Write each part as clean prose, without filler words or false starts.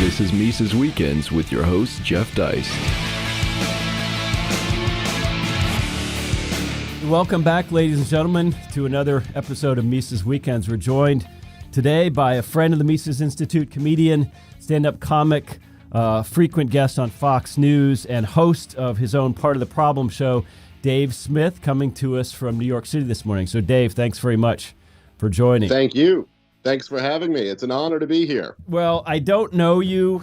This is Mises Weekends with your host, Jeff Deist. Welcome back, ladies and gentlemen, to another episode of Mises Weekends. We're joined today by a friend of the Mises Institute, comedian, stand-up comic, frequent guest on Fox News, and host of his own Part of the Problem show, Dave Smith, coming to us from New York City this morning. So, Dave, thanks very much for joining. Thank you. Thanks for having me. It's an honor to be here. Well, I don't know you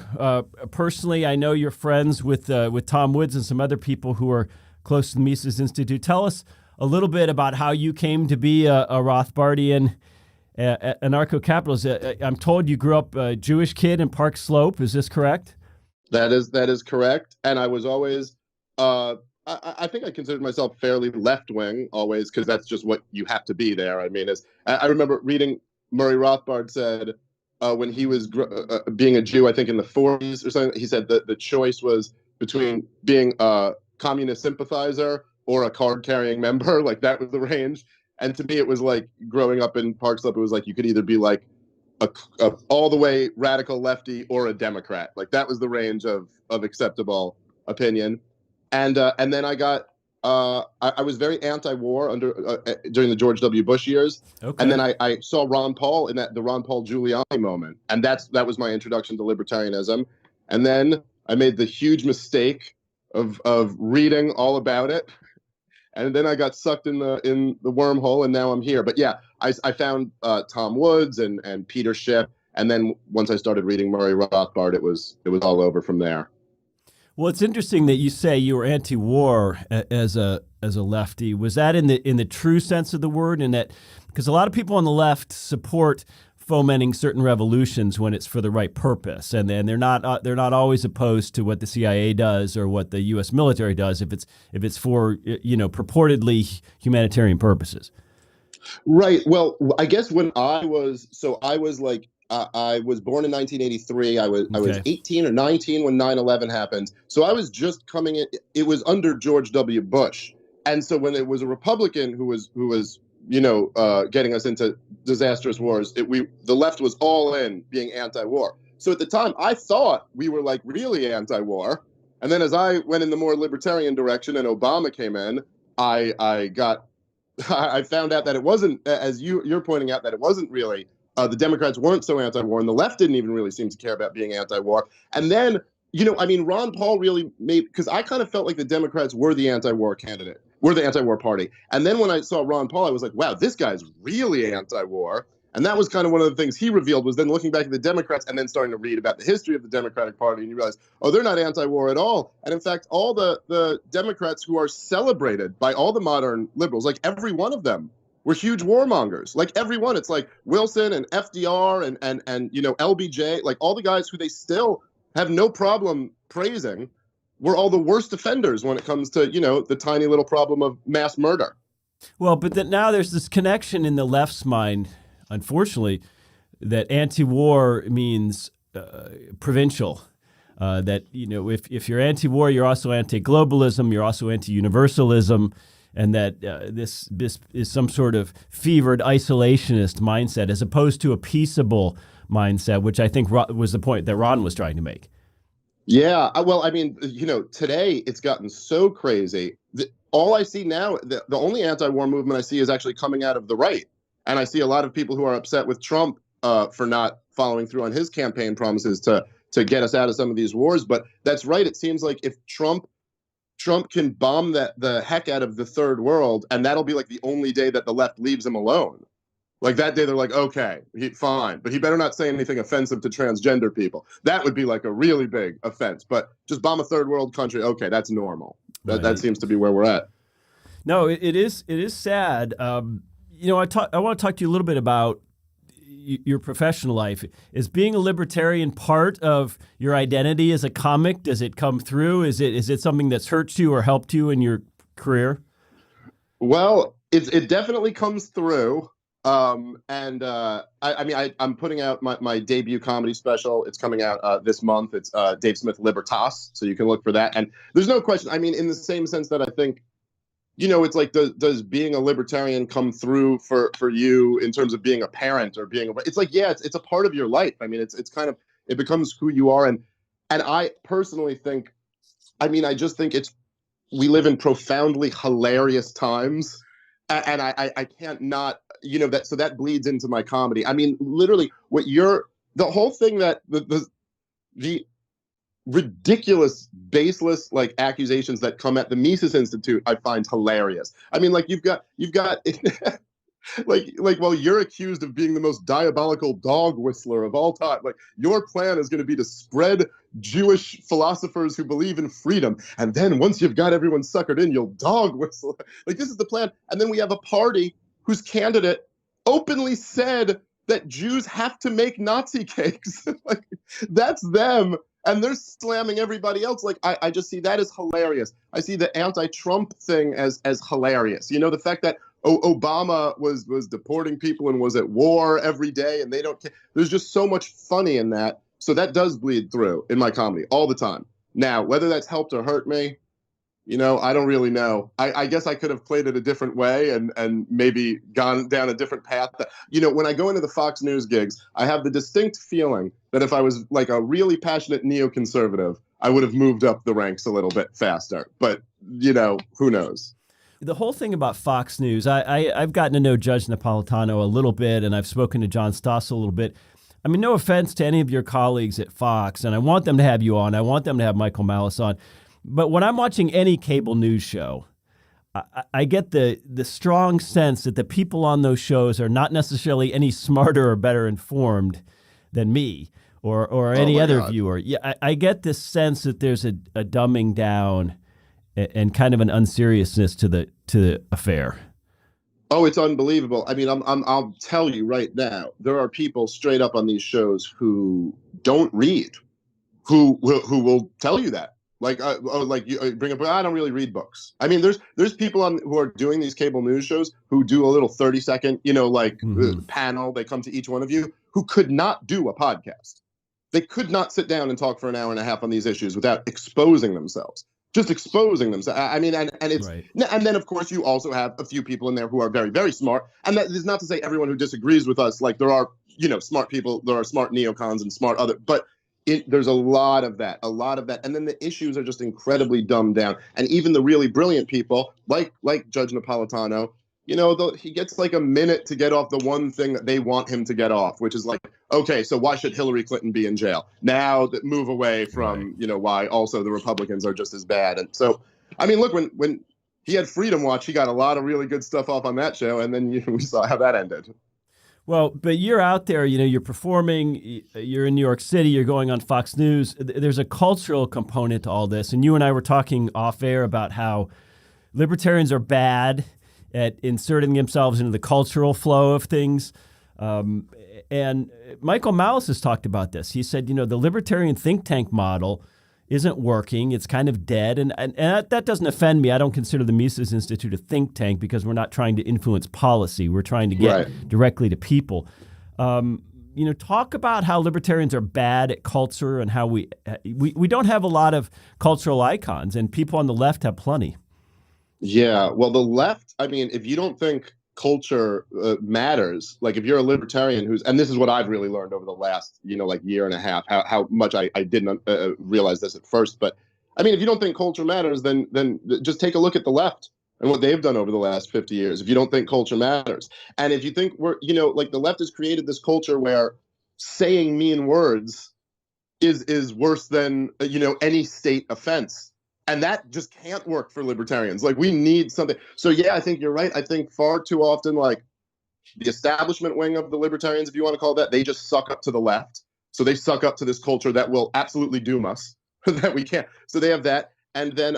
personally. I know you're friends with Tom Woods and some other people who are close to the Mises Institute. Tell us a little bit about how you came to be a Rothbardian anarcho-capitalist. I'm told you grew up a Jewish kid in Park Slope. Is this correct? That is correct. And I was always, I think I considered myself fairly left-wing always, because that's just what you have to be there. I mean, I remember reading Murray Rothbard said when he was being a Jew, I think in the 40s or something, he said that the choice was between being a communist sympathizer or a card-carrying member. Like, that was the range. And to me, it was like growing up in Park Slope, it was like you could either be like a all the way radical lefty or a Democrat. Like, that was the range of acceptable opinion. And then I got I was very anti-war during the George W. Bush years. Okay. And then I saw Ron Paul in the Ron Paul Giuliani moment, and that was my introduction to libertarianism. And then I made the huge mistake of reading all about it, and then I got sucked in the wormhole, and now I'm here. But yeah, I found Tom Woods and Peter Schiff, and then once I started reading Murray Rothbard, it was all over from there. Well, it's interesting that you say you were anti-war as a lefty. Was that in the true sense of the word? In that, because a lot of people on the left support fomenting certain revolutions when it's for the right purpose, and they're not always opposed to what the CIA does or what the U.S. military does if it's for purportedly humanitarian purposes. Right. Well, I guess when I was like. I was born in 1983. I was 18 or 19 when 9/11 happened. So I was just coming in. It was under George W. Bush, and so when it was a Republican who was getting us into disastrous wars, the left was all in being anti-war. So at the time, I thought we were like really anti-war, and then as I went in the more libertarian direction and Obama came in, I found out that it wasn't, as you're pointing out, that it wasn't really. The Democrats weren't so anti-war, and the left didn't even really seem to care about being anti-war. And then, Ron Paul really made, because I kind of felt like the Democrats were the anti-war candidate, were the anti-war party. And then when I saw Ron Paul, I was like, wow, this guy's really anti-war. And that was kind of one of the things he revealed, was then looking back at the Democrats and then starting to read about the history of the Democratic Party, and you realize, oh, they're not anti-war at all. And in fact, all the Democrats who are celebrated by all the modern liberals, like every one of them, were huge warmongers. Like everyone, it's like Wilson and FDR and LBJ, like all the guys who they still have no problem praising, were all the worst offenders when it comes to, the tiny little problem of mass murder. Well, but now there's this connection in the left's mind, unfortunately, that anti-war means provincial. That, if you're anti-war, you're also anti-globalism, you're also anti-universalism. And that this is some sort of fevered isolationist mindset as opposed to a peaceable mindset, which I think was the point that Ron was trying to make. Yeah, well, I mean, today it's gotten so crazy. All I see now, the only anti-war movement I see is actually coming out of the right. And I see a lot of people who are upset with Trump for not following through on his campaign promises to get us out of some of these wars. But that's right. It seems like if Trump can bomb the heck out of the third world, and that'll be like the only day that the left leaves him alone. Like that day, they're like, okay, fine, but he better not say anything offensive to transgender people. That would be like a really big offense. But just bomb a third world country, okay, that's normal. That seems to be where we're at. No, it is sad. I want to talk to you a little bit about your professional life. Is being a libertarian part of your identity as a comic? Does it come through? Is it something that's hurt you or helped you in your career? Well, it definitely comes through. I'm putting out my debut comedy special. It's coming out this month. It's Dave Smith Libertas, so you can look for that. And there's no question. I mean, in the same sense that I think, it's like, does being a libertarian come through for you in terms of being a parent or being it's like, yeah, it's a part of your life. I mean, it's kind of, It becomes who you are. And I personally think, I just think we live in profoundly hilarious times. And I can't not, so that bleeds into my comedy. I mean, literally the whole thing that the ridiculous, baseless like accusations that come at the Mises Institute, I find hilarious. I mean, like you've got well, you're accused of being the most diabolical dog whistler of all time. Like your plan is going to be to spread Jewish philosophers who believe in freedom, and then once you've got everyone suckered in, you'll dog whistle. Like this is the plan. And then we have a party whose candidate openly said that Jews have to make Nazi cakes. Like that's them. And they're slamming everybody else. Like I just see that as hilarious. I see the anti-Trump thing as hilarious. The fact that Obama was deporting people and was at war every day, and they don't care. There's just so much funny in that. So that does bleed through in my comedy all the time. Now, whether that's helped or hurt me, I don't really know. I guess I could have played it a different way and maybe gone down a different path. When I go into the Fox News gigs, I have the distinct feeling that if I was like a really passionate neoconservative, I would have moved up the ranks a little bit faster. But, who knows? The whole thing about Fox News, I've gotten to know Judge Napolitano a little bit, and I've spoken to John Stoss a little bit. I mean, no offense to any of your colleagues at Fox, and I want them to have you on. I want them to have Michael Malice on. But when I'm watching any cable news show, I get the strong sense that the people on those shows are not necessarily any smarter or better informed than me or any other viewer. Yeah, I get this sense that there's a dumbing down and kind of an unseriousness to the affair. Oh, it's unbelievable. I mean, I'll tell you right now, there are people straight up on these shows who don't read, who will tell you that. Like, you bring up, I don't really read books. I mean, there's people who are doing these cable news shows who do a little 30-second, panel. They come to each one of you who could not do a podcast. They could not sit down and talk for an hour and a half on these issues without exposing themselves. Just exposing themselves. I mean, and it's right. And then of course you also have a few people in there who are very, very smart. And that is not to say everyone who disagrees with us. Like there are, smart people. There are smart neocons and smart other, but. There's a lot of that. And then the issues are just incredibly dumbed down. And even the really brilliant people, like Judge Napolitano, he gets like a minute to get off the one thing that they want him to get off, which is like, okay, so why should Hillary Clinton be in jail? Now move away from, why also the Republicans are just as bad. And so, I mean, look, when he had Freedom Watch, he got a lot of really good stuff off on that show. And then we saw how that ended. Well, but you're out there, you're performing, you're in New York City, you're going on Fox News. There's a cultural component to all this. And you and I were talking off air about how libertarians are bad at inserting themselves into the cultural flow of things. And Michael Malice has talked about this. He said, the libertarian think tank model isn't working. It's kind of dead. And that doesn't offend me. I don't consider the Mises Institute a think tank because we're not trying to influence policy. We're trying to get directly to people. Talk about how libertarians are bad at culture and how we don't have a lot of cultural icons, and people on the left have plenty. Yeah, well, the left, I mean, if you don't think culture matters, like if you're a libertarian and this is what I've really learned over the last, year and a half, how much I didn't realize this at first. But I mean, if you don't think culture matters, then just take a look at the left and what they've done over the last 50 years. If you don't think culture matters, and if you think the left has created this culture where saying mean words is worse than, any state offense. And that just can't work for libertarians. Like, we need something. So, yeah, I think you're right. I think far too often, like, the establishment wing of the libertarians, if you want to call it that, they just suck up to the left. So they suck up to this culture that will absolutely doom us, that we can't. So they have that. And then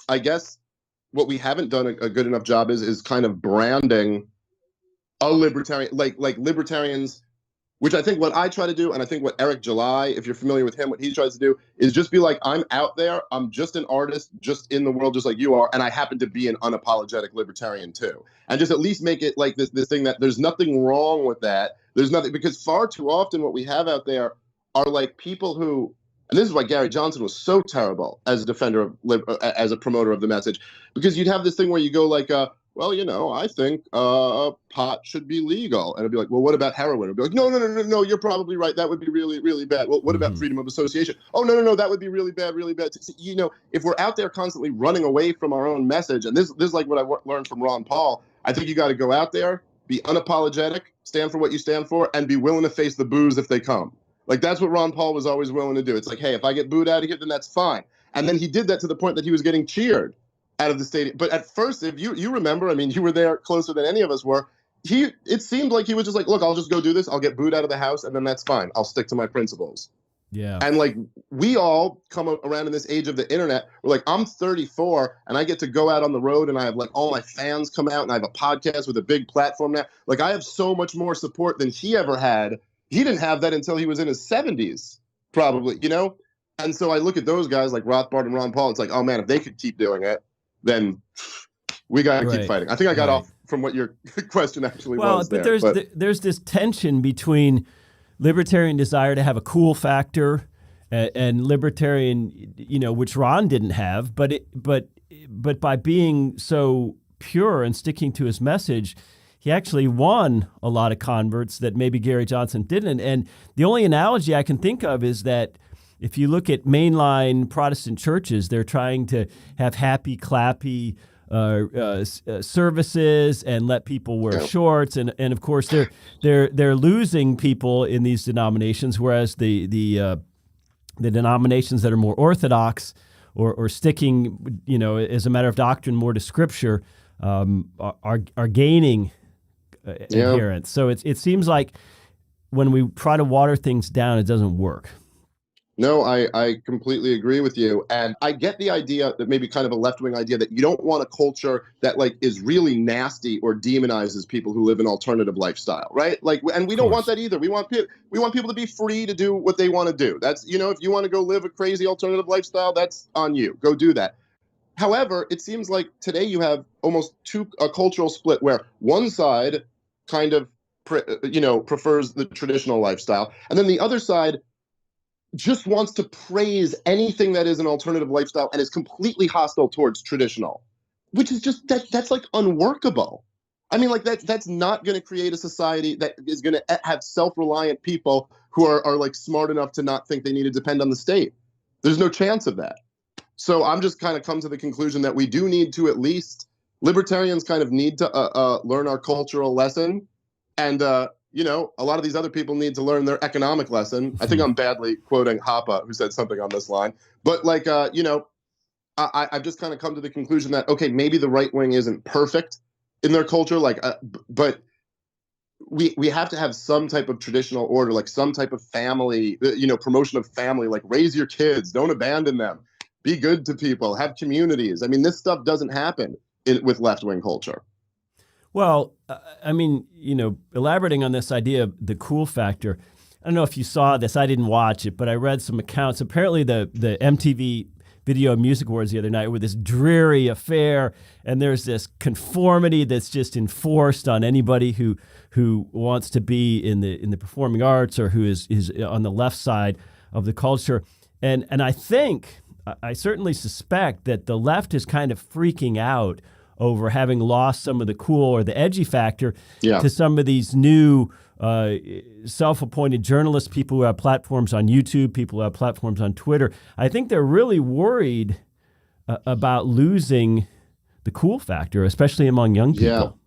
I guess what we haven't done a good enough job is kind of branding a libertarian, like libertarians, which I think what I try to do, and I think what Eric July, if you're familiar with him, what he tries to do is just be like, I'm out there, I'm just an artist, just in the world, just like you are, and I happen to be an unapologetic libertarian too. And just at least make it like this thing that there's nothing wrong with that. There's nothing, because far too often what we have out there are like people who, and this is why Gary Johnson was so terrible as a defender of, as a promoter of the message, because you'd have this thing where you go like, well, I think pot should be legal. And I'd be like, well, what about heroin? I'd be like, no, you're probably right. That would be really, really bad. Well, what about freedom of association? Oh, no, that would be really bad, really bad. So, if we're out there constantly running away from our own message, and this is like what I learned from Ron Paul, I think you got to go out there, be unapologetic, stand for what you stand for, and be willing to face the boos if they come. Like, that's what Ron Paul was always willing to do. It's like, hey, if I get booed out of here, then that's fine. And then he did that to the point that he was getting cheered out of the stadium. But at first, if you remember, I mean, you were there closer than any of us were. It seemed like he was just like, look, I'll just go do this. I'll get booed out of the house, and then that's fine. I'll stick to my principles. Yeah. And like, we all come around in this age of the internet. We're like, I'm 34 and I get to go out on the road and I have like all my fans come out and I have a podcast with a big platform now. Like, I have so much more support than he ever had. He didn't have that until he was in his 70s, probably, And so I look at those guys like Rothbard and Ron Paul. It's like, oh man, if they could keep doing it, then we got to keep fighting. I think I got off from what your question actually was. Well, but there's this tension between libertarian desire to have a cool factor and libertarian, which Ron didn't have, but by being so pure and sticking to his message, he actually won a lot of converts that maybe Gary Johnson didn't. And the only analogy I can think of is that if you look at mainline Protestant churches, they're trying to have happy, clappy services and let people wear shorts, and of course they're losing people in these denominations, whereas the denominations that are more orthodox or sticking, as a matter of doctrine, more to Scripture, are gaining adherents. So it seems like when we try to water things down, it doesn't work. No, I completely agree with you. And I get the idea that maybe kind of a left-wing idea that you don't want a culture that like is really nasty or demonizes people who live an alternative lifestyle, right? Like, and we don't want that either. We want people to be free to do what they want to do. That's, if you want to go live a crazy alternative lifestyle, that's on you. Go do that. However, it seems like today you have almost a cultural split where one side kind of, prefers the traditional lifestyle, and then the other side just wants to praise anything that is an alternative lifestyle and is completely hostile towards traditional, which is just that's like unworkable. I mean, like that's not going to create a society that is going to have self-reliant people who are like smart enough to not think they need to depend on the state. There's no chance of that. So I'm just kind of come to the conclusion that we do need to, at least libertarians kind of need to learn our cultural lesson, and a lot of these other people need to learn their economic lesson. I think I'm badly quoting Hoppe, who said something on this line. But like, I've just kind of come to the conclusion that, okay, maybe the right wing isn't perfect in their culture, but we have to have some type of traditional order, like some type of family, promotion of family, like raise your kids, don't abandon them, be good to people, have communities. I mean, this stuff doesn't happen with left-wing culture. Well, I mean, elaborating on this idea of the cool factor, I don't know if you saw this. I didn't watch it, but I read some accounts. Apparently the MTV Video and Music Awards the other night were this dreary affair, and there's this conformity that's just enforced on anybody who wants to be in the performing arts or who is on the left side of the culture. And I certainly suspect that the left is kind of freaking out over having lost some of the cool or the edgy factor to some of these new self-appointed journalists, people who have platforms on YouTube, people who have platforms on Twitter. I think they're really worried about losing the cool factor, especially among young people.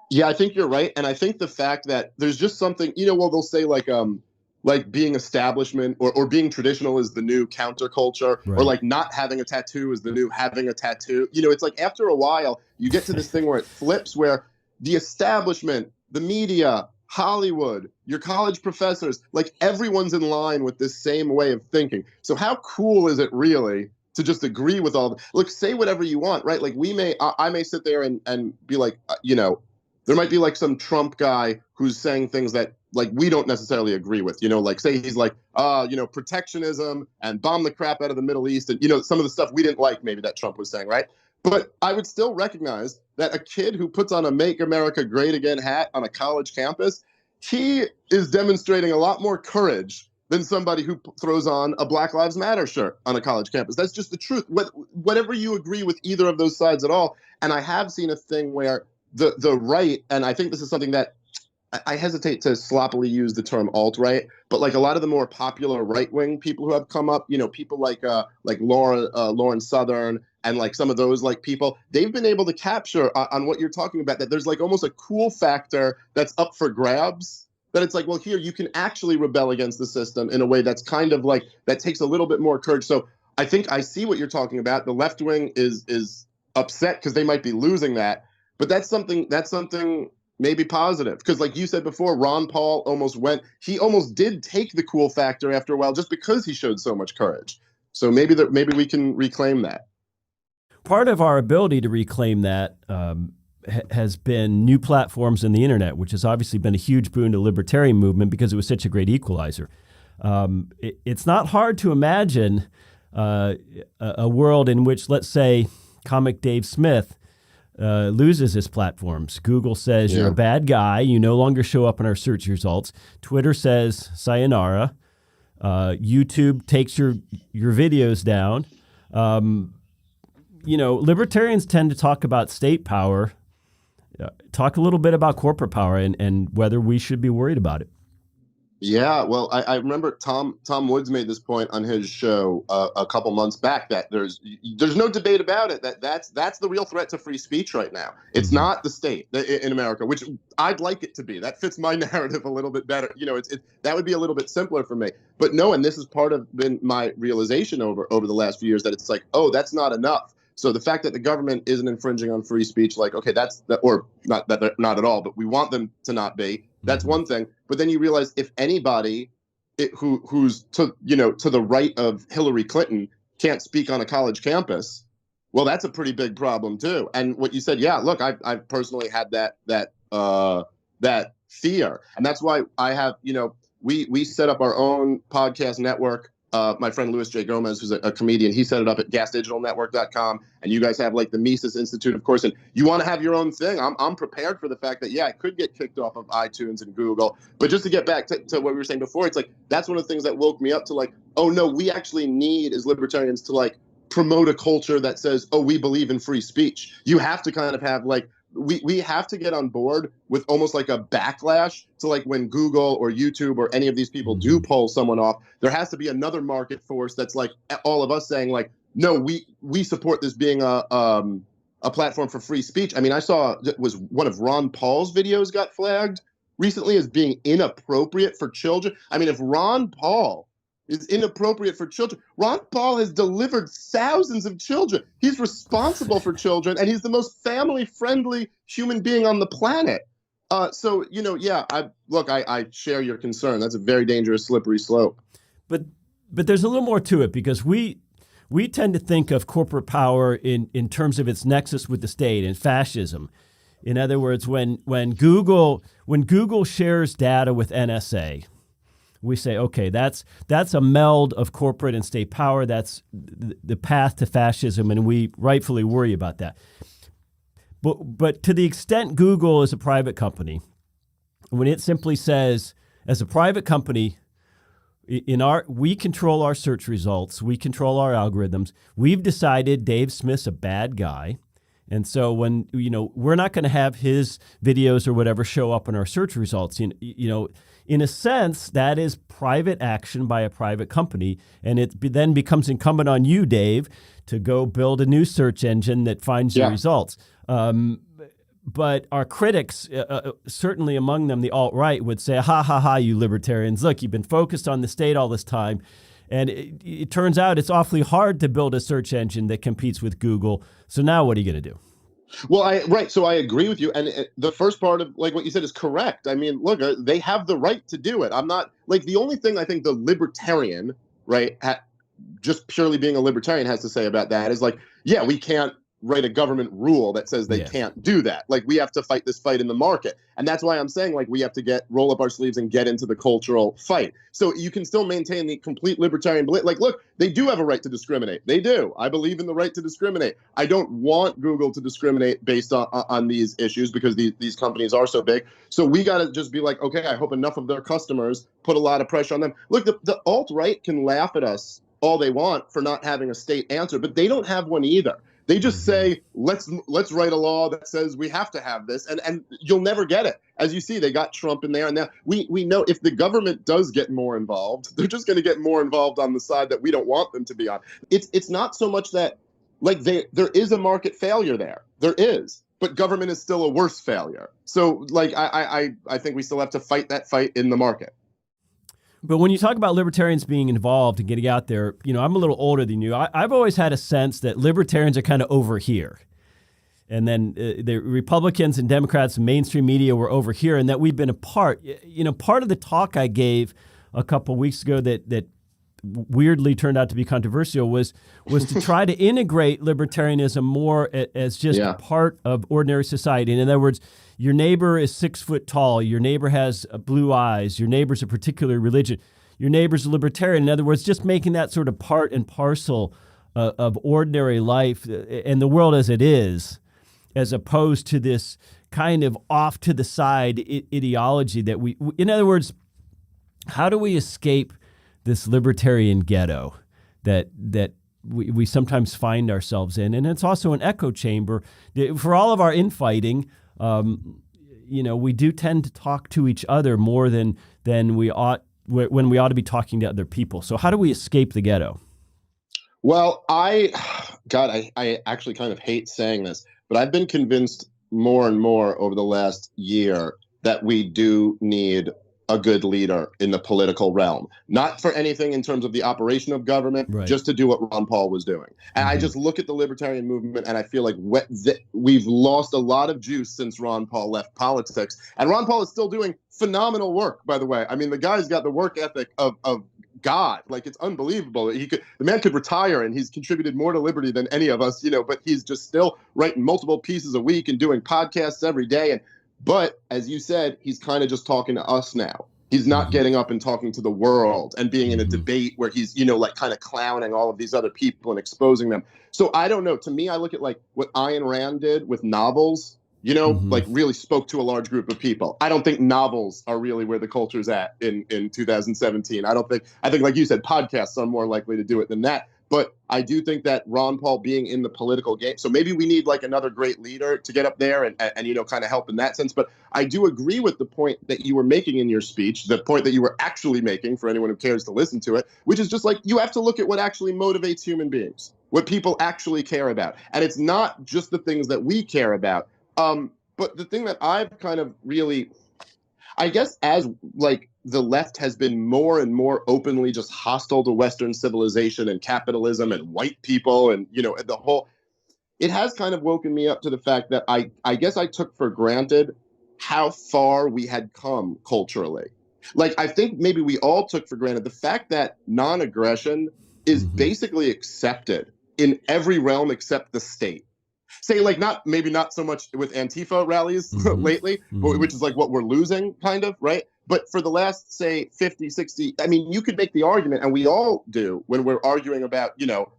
Yeah, I think you're right. And I think the fact that there's just something, they'll say like being establishment or being traditional is the new counterculture, or like not having a tattoo is the new having a tattoo. It's like after a while you get to this thing where it flips, where the establishment, the media, Hollywood, your college professors, like everyone's in line with this same way of thinking. So how cool is it really to just agree with all look, say whatever you want, right? Like I may sit there and be like, there might be like some Trump guy who's saying things that like we don't necessarily agree with, like say he's like, protectionism and bomb the crap out of the Middle East. And, some of the stuff we didn't like maybe that Trump was saying, right? But I would still recognize that a kid who puts on a Make America Great Again hat on a college campus, he is demonstrating a lot more courage than somebody who throws on a Black Lives Matter shirt on a college campus. That's just the truth. Whatever you agree with either of those sides at all. And I have seen a thing where the right, and I think this is something that I hesitate to sloppily use the term alt-right, but like a lot of the more popular right-wing people who have come up, people like Lauren Southern and like some of those like people, they've been able to capture on what you're talking about, that there's like almost a cool factor that's up for grabs. That it's like, well, here you can actually rebel against the system in a way that's kind of like, that takes a little bit more courage. So I think I see what you're talking about. The left wing is upset because they might be losing that, but that's something maybe positive. Because like you said before, Ron Paul he almost did take the cool factor after a while just because he showed so much courage. So maybe we can reclaim that. Part of our ability to reclaim that has been new platforms in the internet, which has obviously been a huge boon to the libertarian movement because it was such a great equalizer. It's not hard to imagine a world in which, let's say, comic Dave Smith loses his platforms. Google says you're a bad guy. You no longer show up in our search results. Twitter says sayonara. YouTube takes your videos down. Libertarians tend to talk about state power. Talk a little bit about corporate power and whether we should be worried about it. Yeah, well, I remember Tom Woods made this point on his show a couple months back that there's no debate about it, that's the real threat to free speech right now. It's not the state in America, which I'd like it to be. That fits my narrative a little bit better. That would be a little bit simpler for me. But no, and this is part of been my realization over the last few years, that it's like, oh, that's not enough. So the fact that the government isn't infringing on free speech, like, okay, or not that they're not at all, but we want them to not be. That's one thing. But then you realize if anybody who's to the right of Hillary Clinton can't speak on a college campus, well, that's a pretty big problem too. And what you said, yeah, look, I've personally had that fear, and that's why I have, we set up our own podcast network. My friend Louis J. Gomez, who's a comedian, he set it up at gasdigitalnetwork.com. And you guys have like the Mises Institute, of course, and you want to have your own thing. I'm prepared for the fact that, I could get kicked off of iTunes and Google. But just to get back to what we were saying before, it's like, that's one of the things that woke me up to like, oh no, we actually need as libertarians to like promote a culture that says, oh, we believe in free speech. You have to kind of have like, we have to get on board with almost like a backlash to like when Google or YouTube or any of these people do pull someone off, there has to be another market force that's like all of us saying like, no, we support this being a platform for free speech. I mean, I saw it was one of Ron Paul's videos got flagged recently as being inappropriate for children. I mean, if Ron Paul is inappropriate for children. Ron Paul has delivered thousands of children. He's responsible for children, and he's the most family-friendly human being on the planet. I share your concern. That's a very dangerous, slippery slope. But there's a little more to it, because we tend to think of corporate power in terms of its nexus with the state and fascism. In other words, when Google shares data with NSA, we say, okay, that's a meld of corporate and state power. That's the path to fascism, and we rightfully worry about that. But to the extent Google is a private company, when it simply says, as a private company, we control our search results, we control our algorithms. We've decided Dave Smith's a bad guy, and so when we're not going to have his videos or whatever show up in our search results. In a sense, that is private action by a private company, and it then becomes incumbent on you, Dave, to go build a new search engine that finds your results. But our critics, certainly among them the alt-right, would say, ha, ha, ha, you libertarians, look, you've been focused on the state all this time, and it turns out it's awfully hard to build a search engine that competes with Google, so now what are you going to do? Well, so I agree with you, and the first part of like what you said is correct. I mean, look, they have the right to do it. I'm not like the only thing I think the libertarian, right, just purely being a libertarian has to say about that is like, yeah, we can't write a government rule that says they can't do that. Like, we have to fight this fight in the market. And that's why I'm saying, like, we have to roll up our sleeves and get into the cultural fight. So you can still maintain the complete libertarian belief. Like, look, they do have a right to discriminate. They do. I believe in the right to discriminate. I don't want Google to discriminate based on these issues because these companies are so big. So we got to just be like, okay, I hope enough of their customers put a lot of pressure on them. Look, the alt-right can laugh at us all they want for not having a state answer, but they don't have one either. They just say, let's write a law that says we have to have this, and you'll never get it. As you see, they got Trump in there, and now we know if the government does get more involved, they're just going to get more involved on the side that we don't want them to be on. It's not so much that, like, there is a market failure there. There is, but government is still a worse failure. So, like, I think we still have to fight that fight in the market. But when you talk about libertarians being involved and getting out there, you know, I'm a little older than you. I've always had a sense that libertarians are kind of over here. And then the Republicans and Democrats and mainstream media were over here, and that we've been apart. You know, part of the talk I gave a couple of weeks ago that weirdly turned out to be controversial was to try to integrate libertarianism more as just a part of ordinary society. And in other words, your neighbor is 6 foot tall. Your neighbor has blue eyes. Your neighbor's a particular religion. Your neighbor's a libertarian. In other words, just making that sort of part and parcel of ordinary life and the world as it is, as opposed to this kind of off to the side ideology that we in other words, how do we escape this libertarian ghetto that we sometimes find ourselves in? And it's also an echo chamber. For all of our infighting, you know, we do tend to talk to each other more than we ought when we ought to be talking to other people. So how do we escape the ghetto? Well, I actually kind of hate saying this, but I've been convinced more and more over the last year that we do need a good leader in the political realm, not for anything in terms of the operation of government, just to do what Ron Paul was doing. And I just look at the libertarian movement and I feel like we've lost a lot of juice since Ron Paul left politics. And Ron Paul is still doing phenomenal work, by the way. I mean, the guy's got the work ethic of God. Like, it's unbelievable. The man could retire and he's contributed more to liberty than any of us, you know, but he's just still writing multiple pieces a week and doing podcasts every day. But as you said, he's kind of just talking to us now. He's not getting up and talking to the world and being in a debate where he's, you know, like kind of clowning all of these other people and exposing them. So I don't know. To me, I look at like what Ayn Rand did with novels, you know, like really spoke to a large group of people. I don't think novels are really where the culture's at in 2017. I think, like you said, podcasts are more likely to do it than that. But I do think that Ron Paul being in the political game, so maybe we need like another great leader to get up there and you know, kind of help in that sense. But I do agree with the point that you were making in your speech, the point that you were actually making for anyone who cares to listen to it, which is just like, you have to look at what actually motivates human beings, what people actually care about. And it's not just the things that we care about. But the thing that I've kind of really, I guess, as like the left has been more and more openly just hostile to Western civilization and capitalism and white people and, you know, the whole, it has kind of woken me up to the fact that I guess I took for granted how far we had come culturally. Like, I think maybe we all took for granted the fact that non-aggression is basically accepted in every realm except the state. Say, like, maybe not so much with Antifa rallies lately, but which is like what we're losing, kind of, right? But for the last, say, 50, 60, I mean, you could make the argument, and we all do when we're arguing about, you know,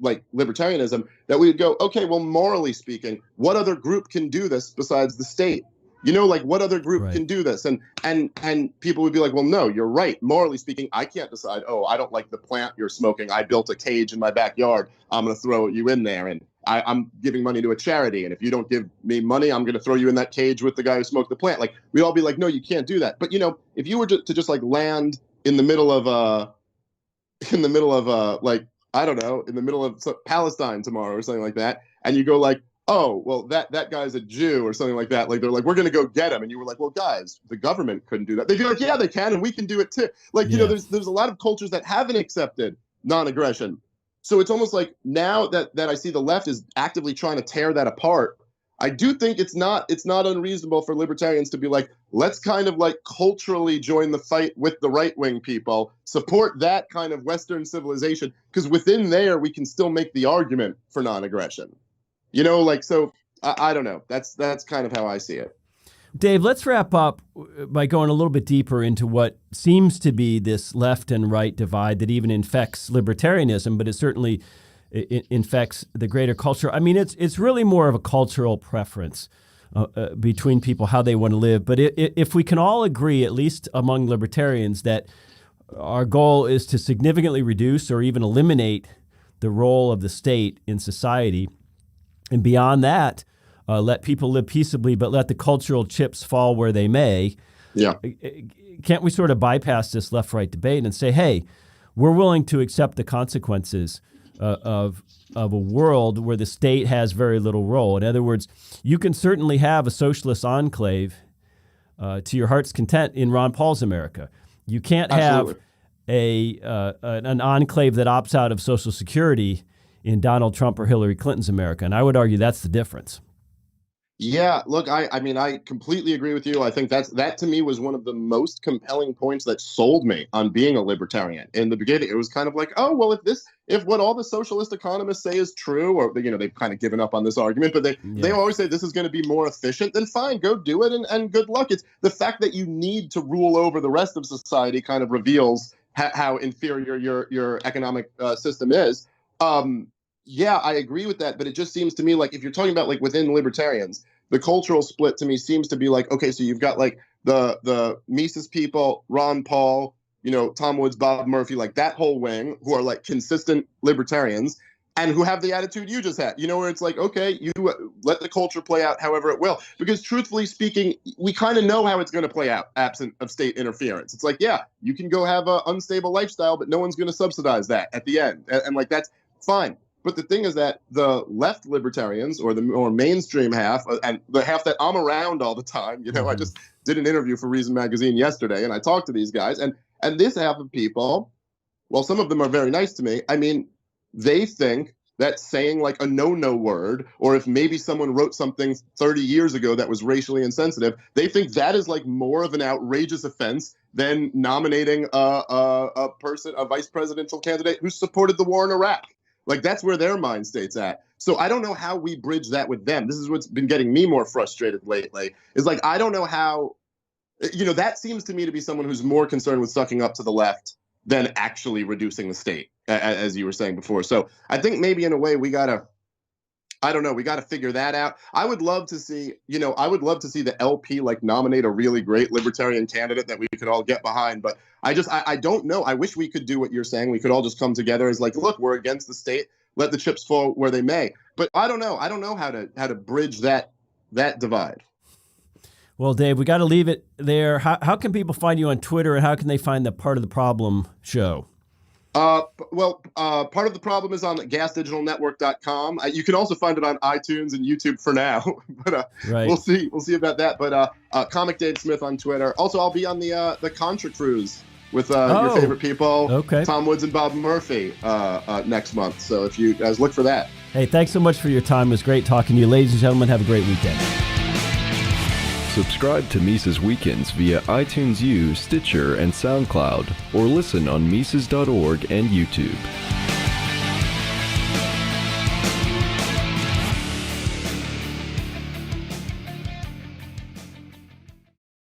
like libertarianism, that we would go, okay, well, morally speaking, what other group can do this besides the state? You know, like, what other group can do this? And people would be like, well, no, you're right. Morally speaking, I can't decide, oh, I don't like the plant you're smoking. I built a cage in my backyard. I'm going to throw you in there. And I'm giving money to a charity. And if you don't give me money, I'm going to throw you in that cage with the guy who smoked the plant. Like, we'd all be like, no, you can't do that. But, you know, if you were to just like land in the middle of like, I don't know, in the middle of Palestine tomorrow or something like that, and you go like, oh, well, that guy's a Jew or something like that. Like, they're like, we're going to go get him. And you were like, well, guys, the government couldn't do that. They'd be like, yeah, they can, and we can do it too. Like, you know, there's a lot of cultures that haven't accepted non-aggression. So it's almost like now that I see the left is actively trying to tear that apart, I do think it's not unreasonable for libertarians to be like, let's kind of like culturally join the fight with the right-wing people, support that kind of Western civilization, because within there we can still make the argument for non-aggression. So I don't know. That's kind of how I see it. Dave, let's wrap up by going a little bit deeper into what seems to be this left and right divide that even infects libertarianism, but it certainly infects the greater culture. I mean, it's really more of a cultural preference between people, how they want to live. But if we can all agree, at least among libertarians, that our goal is to significantly reduce or even eliminate the role of the state in society, and beyond that, let people live peaceably, but let the cultural chips fall where they may. Yeah. Can't we sort of bypass this left-right debate and say, hey, we're willing to accept the consequences of a world where the state has very little role? In other words, you can certainly have a socialist enclave to your heart's content in Ron Paul's America. You can't have an enclave that opts out of Social Security in Donald Trump or Hillary Clinton's America. And I would argue that's the difference. Yeah, look, I mean, I completely agree with you. I think that to me was one of the most compelling points that sold me on being a libertarian. In the beginning, it was kind of like, oh, well, if what all the socialist economists say is true, or, they've kind of given up on this argument, but they always say this is going to be more efficient, then fine, go do it and good luck. It's the fact that you need to rule over the rest of society kind of reveals how inferior your economic system is. Yeah, I agree with that, but it just seems to me like if you're talking about like within libertarians, the cultural split to me seems to be like, okay, so you've got like the Mises people, Ron Paul, Tom Woods, Bob Murphy, like that whole wing who are like consistent libertarians and who have the attitude you just had, where it's like, okay, you let the culture play out however it will. Because truthfully speaking, we kind of know how it's going to play out absent of state interference. It's like, yeah, you can go have an unstable lifestyle, but no one's going to subsidize that at the end. And like, that's fine. But the thing is that the left libertarians, or the more mainstream half, and the half that I'm around all the time, I just did an interview for Reason Magazine yesterday, and I talked to these guys, and this half of people, well, some of them are very nice to me. I mean, they think that saying like a no word, or if maybe someone wrote something 30 years ago that was racially insensitive, they think that is like more of an outrageous offense than nominating a vice presidential candidate who supported the war in Iraq. Like, that's where their mind state's at. So I don't know how we bridge that with them. This is what's been getting me more frustrated lately, is like, I don't know how, that seems to me to be someone who's more concerned with sucking up to the left than actually reducing the state, as you were saying before. So I think maybe in a way we got to figure that out. I would love to see the LP like nominate a really great libertarian candidate that we could all get behind. But I don't know. I wish we could do what you're saying. We could all just come together as like, look, we're against the state. Let the chips fall where they may. But I don't know. I don't know how to bridge that Well, divide. Dave, we got to leave it there. How can people find you on Twitter, and how can they find the Part of the Problem show? Part of the problem is on gasdigitalnetwork.com. You can also find it on iTunes and YouTube for now, but right. We'll see about that. But Comic Dave Smith on Twitter. Also, I'll be on the Contra Cruise with your favorite people, okay. Tom Woods and Bob Murphy, next month. So if you guys look for that. Hey, thanks so much for your time. It was great talking to you. Ladies and gentlemen, have a great weekend. Subscribe to Mises Weekends via iTunes U, Stitcher, and SoundCloud, or listen on Mises.org and YouTube.